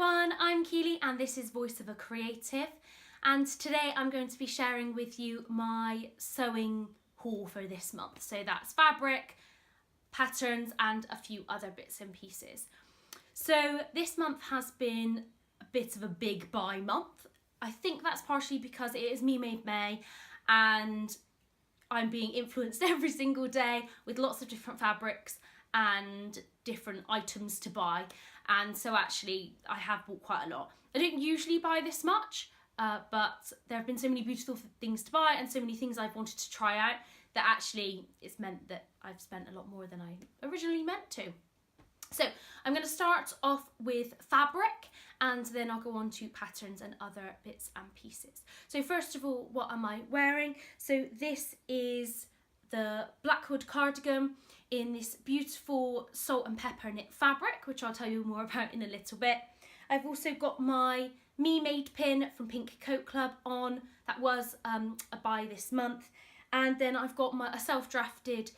everyone, I'm Kealy and this is Voice of a Creative, and today I'm going to be sharing with you my sewing haul for this month. So that's fabric, patterns and a few other bits and pieces. So this month has been a bit of a big buy month. I think that's partially because it is Me Made May and I'm being influenced every single day with lots of different fabrics and different items to buy, and so actually I have bought quite a lot. I don't usually buy this much, but there have been so many beautiful things to buy and so many things I've wanted to try out that actually it's meant that I've spent a lot more than I originally meant to. So I'm going to start off with fabric and then I'll go on to patterns and other bits and pieces. So first of all, what am I wearing? So this is the Blackwood cardigan in this beautiful salt and pepper knit fabric, which I'll tell you more about in a little bit. I've also got my Me Made pin from Pink Coat Club on. That was a buy this month. And then I've got a self-drafted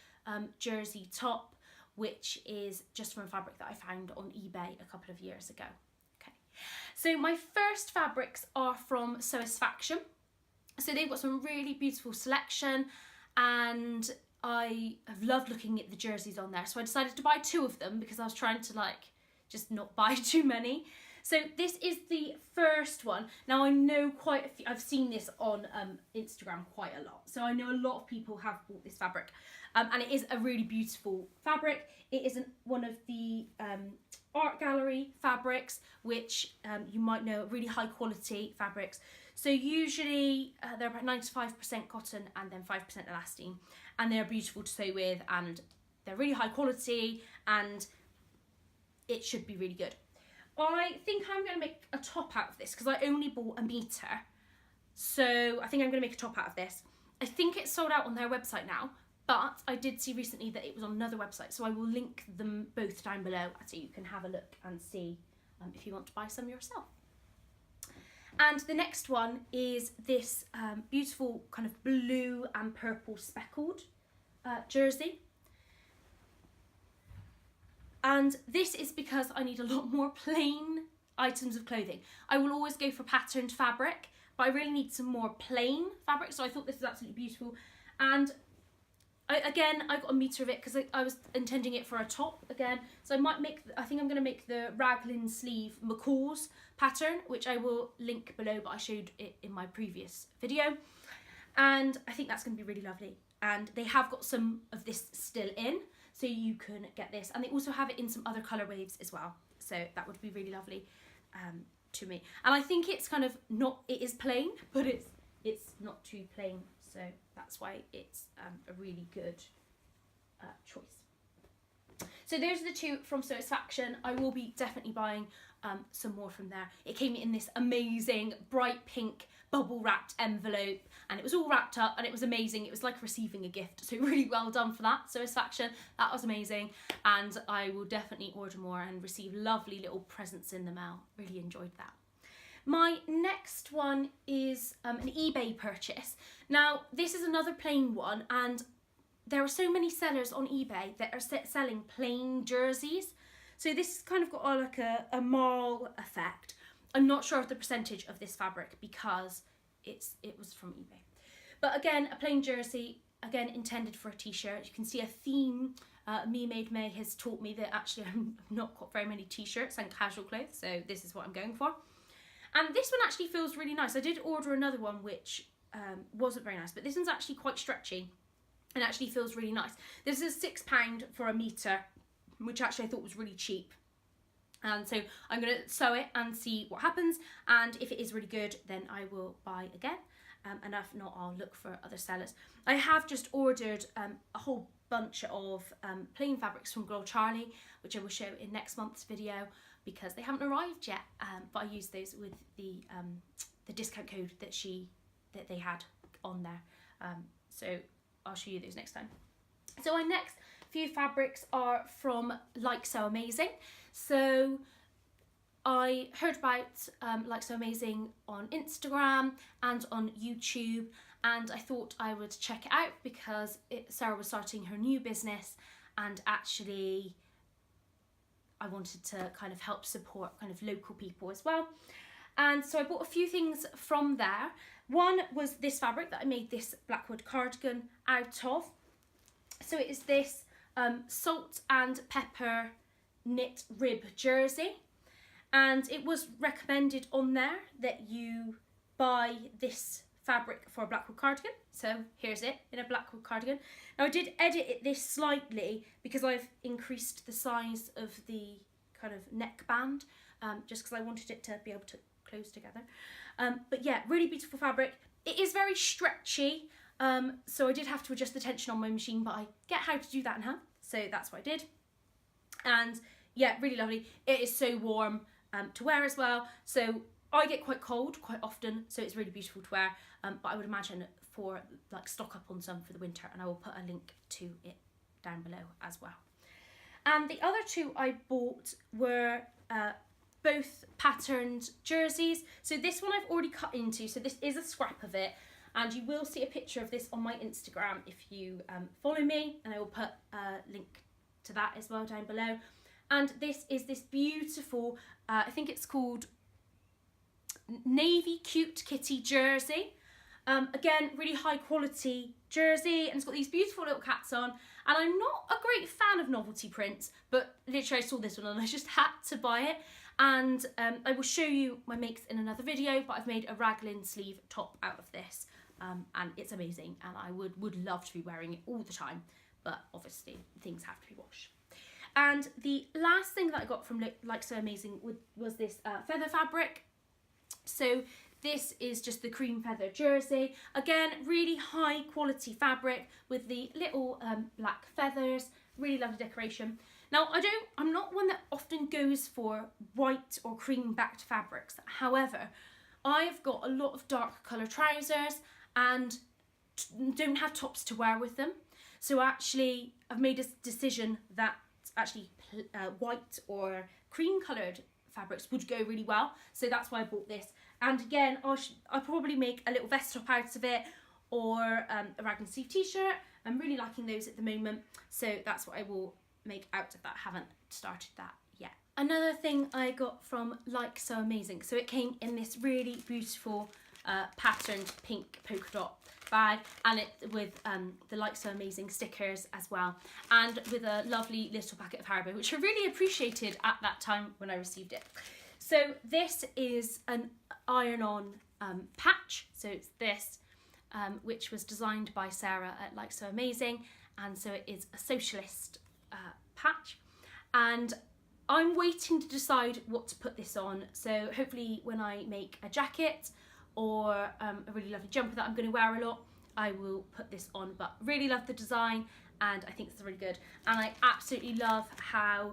jersey top, which is just from fabric that I found on eBay a couple of years ago. Okay, so my first fabrics are from Satisfaction. So they've got some really beautiful selection and I have loved looking at the jerseys on there. So I decided to buy two of them because I was trying to just not buy too many. So this is the first one. Now I know quite a few, I've seen this on Instagram quite a lot. So I know a lot of people have bought this fabric and it is a really beautiful fabric. It is one of the art gallery fabrics, which you might know, really high quality fabrics. So usually they're about 95% cotton and then 5% elastane, and they're beautiful to sew with and they're really high quality and it should be really good. I think I'm going to make a top out of this because I only bought a metre. So I think I'm going to make a top out of this. I think it's sold out on their website now, but I did see recently that it was on another website. So I will link them both down below so you can have a look and see if you want to buy some yourself. And the next one is this beautiful kind of blue and purple speckled jersey. And this is because I need a lot more plain items of clothing. I will always go for patterned fabric, but I really need some more plain fabric. So I thought this was absolutely beautiful. And I got a metre of it because I was intending it for a top again. So I think I'm going to make the raglan sleeve McCall's pattern, which I will link below, but I showed it in my previous video. And I think that's going to be really lovely. And they have got some of this still in, so you can get this. And they also have it in some other colour waves as well. So that would be really lovely to me. And I think it's kind of it is plain, but it's not too plain. So that's why it's a really good choice. So those are the two from Satisfaction. I will be definitely buying some more from there. It came in this amazing bright pink bubble wrapped envelope and it was all wrapped up and it was amazing. It was like receiving a gift. So really well done for that, Satisfaction. That was amazing and I will definitely order more and receive lovely little presents in the mail. Really enjoyed that. My next one is an eBay purchase. Now this is another plain one and there are so many sellers on eBay that are selling plain jerseys. So this has kind of got like a marl effect. I'm not sure of the percentage of this fabric because it was from eBay. But again, a plain jersey, again intended for a t-shirt. You can see a theme. Me Made May has taught me that actually I've not got very many t-shirts and casual clothes, so this is what I'm going for. And this one actually feels really nice. I did order another one which wasn't very nice, but this one's actually quite stretchy and actually feels really nice. This is £6 for a metre, which actually I thought was really cheap. And so I'm going to sew it and see what happens, and if it is really good then I will buy again, and if not I'll look for other sellers. I have just ordered a whole bunch of plain fabrics from Girl Charlie, which I will show in next month's video because they haven't arrived yet, but I used those with the discount code that they had on there, so I'll show you those next time. So my next few fabrics are from Like So Amazing. So I heard about Like So Amazing on Instagram and on YouTube, and I thought I would check it out because Sarah was starting her new business and actually I wanted to kind of help support kind of local people as well. And so I bought a few things from there. One was this fabric that I made this Blackwood cardigan out of. So it is this salt and pepper knit rib jersey. And it was recommended on there that you buy this fabric for a Blackwood cardigan. So here's it in a Blackwood cardigan. Now I did edit this slightly because I've increased the size of the kind of neckband, just because I wanted it to be able to close together. But yeah, really beautiful fabric. It is very stretchy, so I did have to adjust the tension on my machine, but I get how to do that now, so that's what I did. And yeah, really lovely. It is so warm to wear as well, so I get quite cold quite often, so it's really beautiful to wear, but I would imagine for like stock up on some for the winter, and I will put a link to it down below as well. And the other two I bought were both patterned jerseys. So this one I've already cut into, so this is a scrap of it, and you will see a picture of this on my Instagram if you follow me, and I will put a link to that as well down below. And this is this beautiful, I think it's called Navy Cute Kitty jersey. Again, really high quality jersey, and it's got these beautiful little cats on. And I'm not a great fan of novelty prints, but literally I saw this one and I just had to buy it. And I will show you my makes in another video, but I've made a raglan sleeve top out of this, and it's amazing, and I would love to be wearing it all the time, but obviously things have to be washed. And the last thing that I got from Like So Amazing was this feather fabric. So this is just the cream feather jersey. Again, really high quality fabric with the little black feathers. Really lovely decoration. Now, I'm not one that often goes for white or cream backed fabrics. However, I've got a lot of dark colour trousers and don't have tops to wear with them. So actually, I've made a decision that actually white or cream coloured fabrics would go really well. So that's why I bought this. And again, I'll probably make a little vest top out of it, or a raglan sleeve t-shirt. I'm really liking those at the moment. So that's what I will make out of that. Haven't started that yet. Another thing I got from Like So Amazing. So it came in this really beautiful patterned pink polka dot bag, and it with the Like So Amazing stickers as well, and with a lovely little packet of Haribo, which I really appreciated at that time when I received it. So this is an iron-on patch. So it's this, which was designed by Sarah at Like So Amazing, and so it is a socialist patch, and I'm waiting to decide what to put this on. So hopefully when I make a jacket or a really lovely jumper that I'm going to wear a lot, I will put this on. But really love the design, and I think it's really good, and I absolutely love how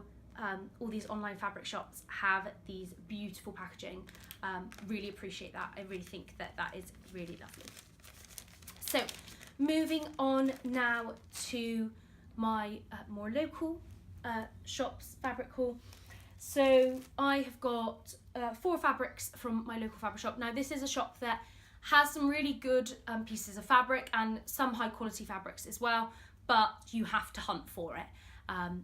all these online fabric shops have these beautiful packaging. Really appreciate that. I really think that that is really lovely. So moving on now to my more local shops fabric haul. So I have got 4 fabrics from my local fabric shop. Now this is a shop that has some really good pieces of fabric and some high quality fabrics as well, but you have to hunt for it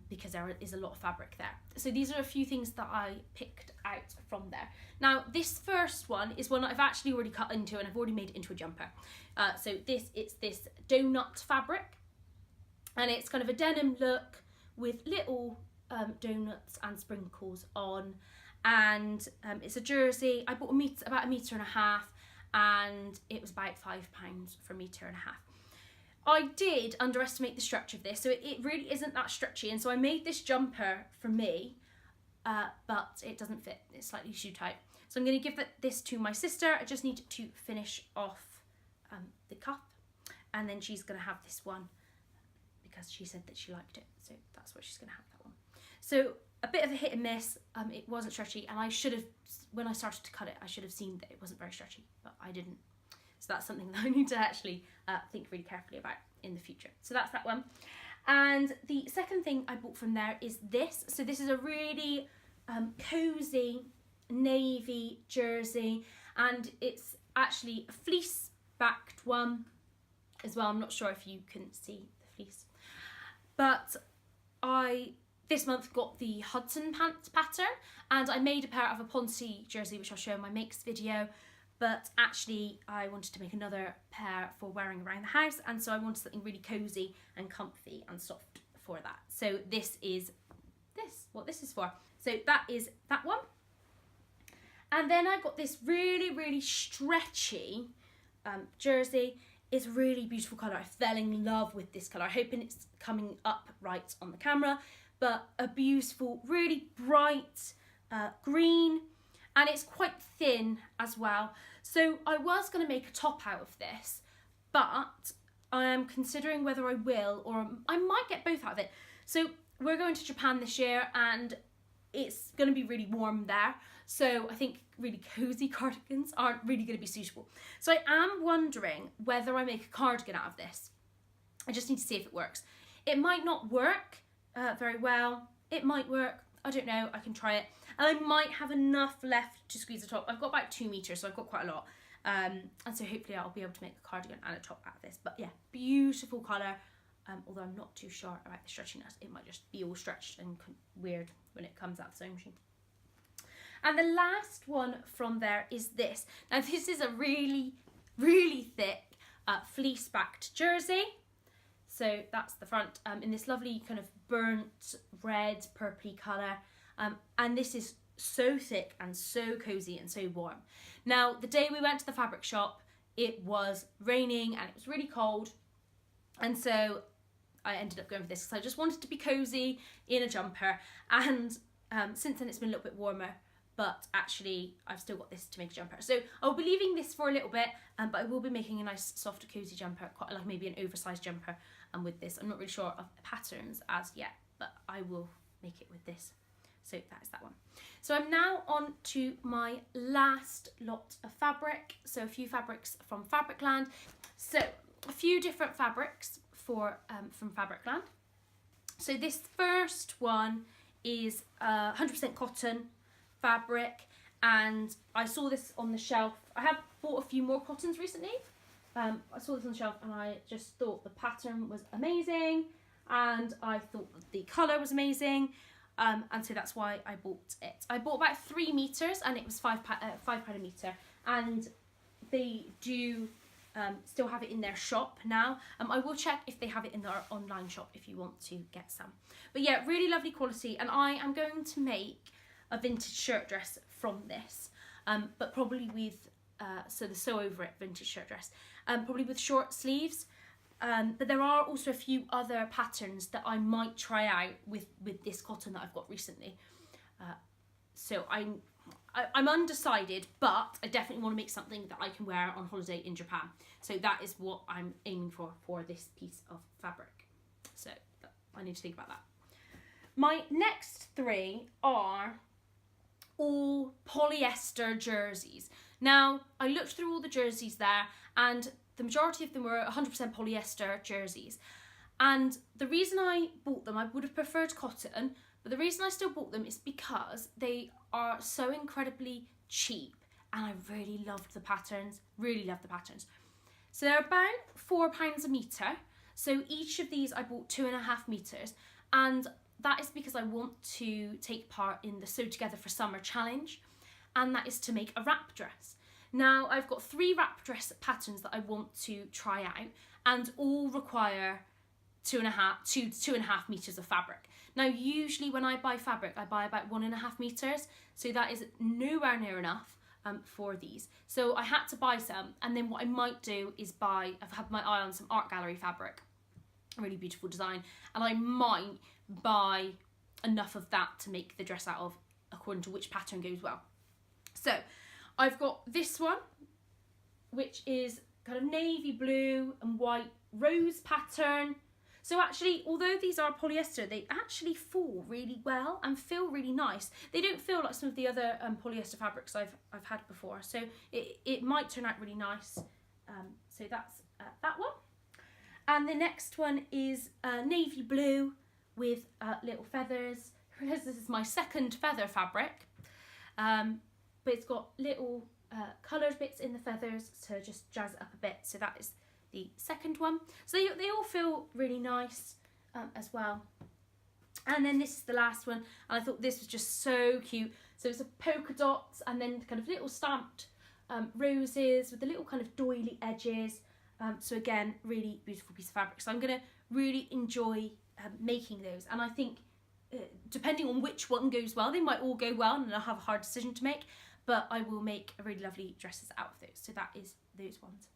because there is a lot of fabric there. So these are a few things that I picked out from there. Now this first one is one that I've actually already cut into, and I've already made it into a jumper. So it's this donut fabric, and it's kind of a denim look with little donuts and sprinkles on, and it's a jersey. I bought about 1.5 meters, and it was about £5 for 1.5 meters. I did underestimate the stretch of this, so it really isn't that stretchy, and so I made this jumper for me, but it doesn't fit. It's slightly shoe tight. So I'm going to give this to my sister. I just need to finish off the cuff, and then she's going to have this one because she said that she liked it, so that's what she's going to have, that one. So a bit of a hit and miss. It wasn't stretchy, and I should have, when I started to cut it, I should have seen that it wasn't very stretchy, but I didn't. So that's something that I need to actually think really carefully about in the future. So that's that one. And the second thing I bought from there is this. So this is a really cozy navy jersey, and it's actually a fleece backed one as well. I'm not sure if you can see the fleece, but I this month got the Hudson pants pattern, and I made a pair of a Ponce jersey, which I'll show in my makes video. But actually, I wanted to make another pair for wearing around the house, and so I wanted something really cozy and comfy and soft for that. So this is what this is for. So that is that one. And then I got this really stretchy jersey. It's a really beautiful colour. I fell in love with this colour. I'm hoping it's coming up right on the camera, but a beautiful, really bright green, and it's quite thin as well. So I was going to make a top out of this, but I am considering whether I will, or I might get both out of it. So we're going to Japan this year, and it's going to be really warm there. So I think really cozy cardigans aren't really going to be suitable. So I am wondering whether I make a cardigan out of this. I just need to see if it works. It might not work very well. It might work. I don't know. I can try it. And I might have enough left to squeeze the top. I've got about 2 meters, so I've got quite a lot. And so hopefully I'll be able to make a cardigan and a top out of this. But yeah, beautiful colour. Although I'm not too sure about the stretchiness. It might just be all stretched and weird when it comes out of the sewing machine. And the last one from there is this. Now this is a really thick fleece-backed jersey. So that's the front in this lovely kind of burnt red purpley colour. And this is so thick and so cozy and so warm. Now the day we went to the fabric shop, it was raining and it was really cold. And so I ended up going for this because I just wanted to be cozy in a jumper. And since then it's been a little bit warmer. But actually, I've still got this to make a jumper. So I'll be leaving this for a little bit, but I will be making a nice, soft, cozy jumper, quite like maybe an oversized jumper. And with this, I'm not really sure of the patterns as yet, but I will make it with this. So that is that one. So I'm now on to my last lot of fabric. So a few fabrics from Fabricland. So a few different fabrics from Fabricland. So this first one is 100% cotton fabric, and I saw this on the shelf. I have bought a few more cottons recently. I saw this on the shelf and I just thought the pattern was amazing, and I thought the colour was amazing, and so that's why I bought it. I bought about 3 meters and it was £5 a metre, and they do still have it in their shop now. I will check if they have it in their online shop if you want to get some. But yeah, really lovely quality, and I am going to make a vintage shirt dress from this, but probably with so the sew over it vintage shirt dress, probably with short sleeves. But there are also a few other patterns that I might try out with this cotton that I've got recently. So I'm undecided, but I definitely want to make something that I can wear on holiday in Japan. So that is what I'm aiming for this piece of fabric. So I need to think about that. My next 3 are all polyester jerseys. Now, I looked through all the jerseys there, and the majority of them were 100% polyester jerseys. And the reason I bought them, I would have preferred cotton, but the reason I still bought them is because they are so incredibly cheap, and I really loved the patterns, So they're about £4 a metre. So each of these I bought 2.5 metres, and that is because I want to take part in the Sew Together for Summer challenge, and that is to make a wrap dress. Now, I've got 3 wrap dress patterns that I want to try out, and all require 2.5 metres of fabric. Now, usually when I buy fabric, I buy about 1.5 metres, so that is nowhere near enough for these. So I had to buy some, and then what I might do is I've had my eye on some art gallery fabric, a really beautiful design, and I might buy enough of that to make the dress out of, according to which pattern goes well. So I've got this one, which is kind of navy blue and white rose pattern. So actually, although these are polyester, they actually fall really well and feel really nice. They don't feel like some of the other polyester fabrics I've had before, so it might turn out really nice. So that's that one. And the next one is navy blue with little feathers. This is my second feather fabric, but it's got little coloured bits in the feathers to just jazz it up a bit. So that is the second one. So they all feel really nice as well. And then this is the last one, and I thought this was just so cute. So it's a polka dots and then kind of little stamped roses with the little kind of doily edges. So again, really beautiful piece of fabric. So I'm going to really enjoy making those, and I think depending on which one goes well, they might all go well and I'll have a hard decision to make, but I will make a really lovely dresses out of those. So that is those ones.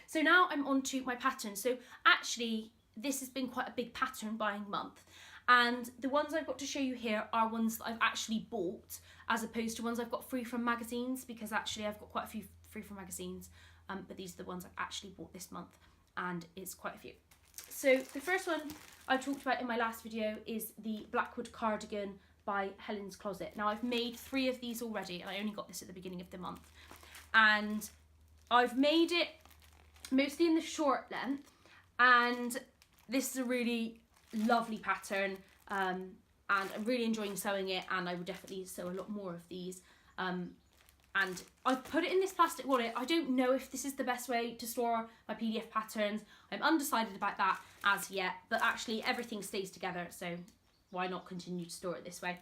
So now I'm on to my pattern. So actually this has been quite a big pattern buying month, and the ones I've got to show you here are ones that I've actually bought as opposed to ones I've got free from magazines, because actually I've got quite a few free from magazines, but these are the ones I've actually bought this month, and it's quite a few. So the first one I talked about in my last video is the Blackwood cardigan by Helen's Closet. Now I've made 3 of these already, and I only got this at the beginning of the month, and I've made it mostly in the short length, and this is a really lovely pattern, and I'm really enjoying sewing it, and I would definitely sew a lot more of these. And I've put it in this plastic wallet. I don't know if this is the best way to store my PDF patterns. I'm undecided about that as yet, but actually everything stays together, so why not continue to store it this way?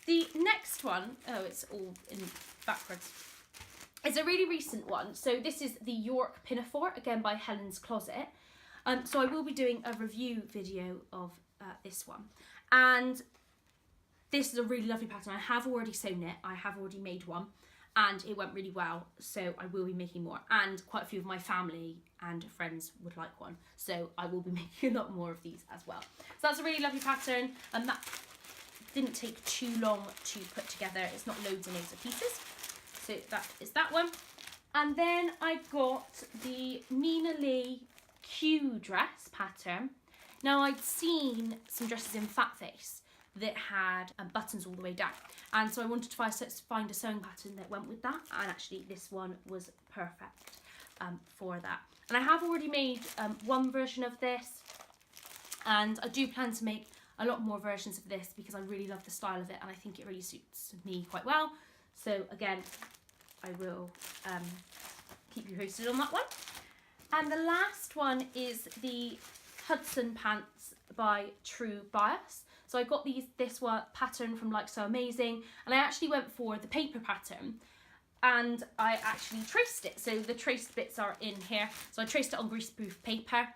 The next one, oh, it's all in backwards. It's a really recent one. So this is the York Pinafore, again by Helen's Closet. So I will be doing a review video of this one. And this is a really lovely pattern. I have already sewn it. I have already made one, and it went really well. So I will be making more. And quite a few of my family and friends would like one. So I will be making a lot more of these as well. So that's a really lovely pattern. And that didn't take too long to put together. It's not loads and loads of pieces. So that is that one. And then I got the Nina Lee Q dress pattern. Now I'd seen some dresses in Fat Face that had buttons all the way down, and so I wanted to find a sewing pattern that went with that, and actually this one was perfect for that. And I have already made one version of this, and I do plan to make a lot more versions of this because I really love the style of it, and I think it really suits me quite well. So again, I will keep you posted on that one. And the last one is the Hudson pants by True Bias. So I got this one pattern from Like So Amazing, and I actually went for the paper pattern, and I actually traced it. So the traced bits are in here. So I traced it on greaseproof paper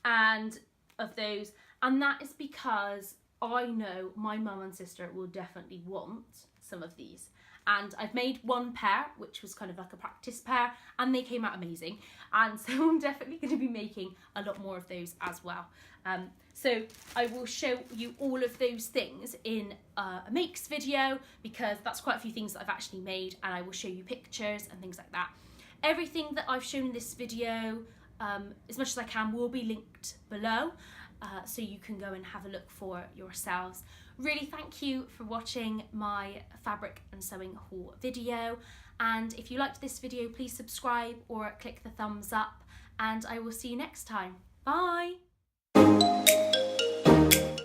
and of those, and that is because I know my mum and sister will definitely want some of these. And I've made one pair, which was kind of like a practice pair, and they came out amazing. And so I'm definitely going to be making a lot more of those as well. So I will show you all of those things in a makes video, because that's quite a few things that I've actually made, and I will show you pictures and things like that. Everything that I've shown in this video, as much as I can, will be linked below, so you can go and have a look for yourselves. Really thank you for watching my fabric and sewing haul video, and if you liked this video, please subscribe or click the thumbs up, and I will see you next time. Bye!